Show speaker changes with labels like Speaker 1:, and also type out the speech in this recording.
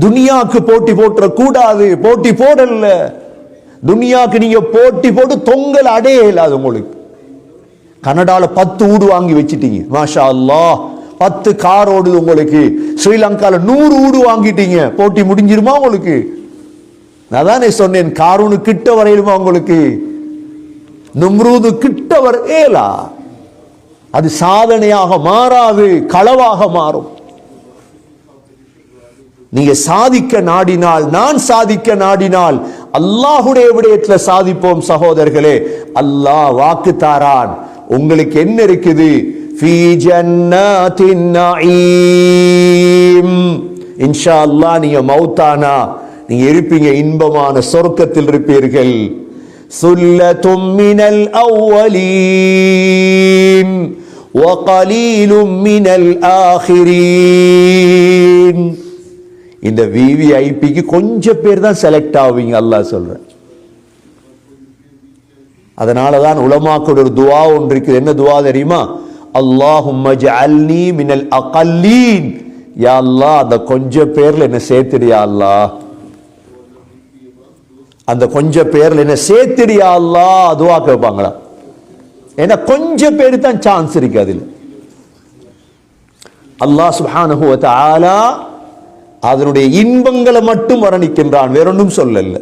Speaker 1: துனியாக்கு போட்டி போட்டுற கூடாது. போட்டி போடல. துனியாக்கு நீங்க போட்டி போட்டு தொங்கல் அடைய இல்லாது. உங்களுக்கு கனடால 10 வீடு வாங்கி வச்சிட்டீங்க, மாஷா அல்லாஹ். 10 கார் ஓடுது உங்களுக்கு. ஸ்ரீலங்கால 100 வீடு வாங்கிட்டீங்க. போட்டி முடிஞ்சிருமா உங்களுக்கு? நான் தானே சொன்னேன், காரூனு கிட்ட வரையிலுமா உங்களுக்கு? நும்ரூது கிட்ட வரையலா. அது சாதனையாக மாறாது, களவாக மாறும். நீங்க சாதிக்க நாடினால், நான் சாதிக்க நாடினால் அல்லாஹ்வுடைய விடயத்தில் சாதிப்போம் சகோதரர்களே. அல்லாஹ் வாக்கு தாரான். உங்களுக்கு என்ன இருக்குது? ஃபீ ஜன்னாத்தின் நஈம். இன்ஷா அல்லாஹ் நீங்க மௌத்தானா நீங்க இருப்பீங்க, இன்பமான சொர்க்கத்தில் இருப்பீர்கள். சுல்லத்தும் மினல் அவ்வலீன் வ கலீலும் மினல் ஆகிரீன். இந்த விவிஐபிக்கு கொஞ்சம் பேர் தான் செலக்ட் ஆவீங்க, அல்லாஹ் சொல்றேன். அதனாலதான் உலமாக்களோட ஒரு துஆ ஒன்று இருக்குது. என்ன துஆ தெரியுமா? அல்லாஹும்ம ஜஅல்னி மினல் அகல்லீன். யா அல்லாஹ், அந்த கொஞ்சம் பேர்ல என்ன சேர்த்துடியா அல்லாஹ், அந்த கொஞ்சம் பேர்ல என்ன சேர்த்துடியா அல்லாஹ். துஆ கேட்பாங்களா? ஏன்னா கொஞ்சம் பேர் தான் சான்ஸ் இருக்கு அதுல. அல்லாஹ் சுப்ஹானஹு வ தஆலா அதனுடைய இன்பங்களை மட்டும் வர்ணிக்கின்றான், வேறொன்றும் சொல்லல.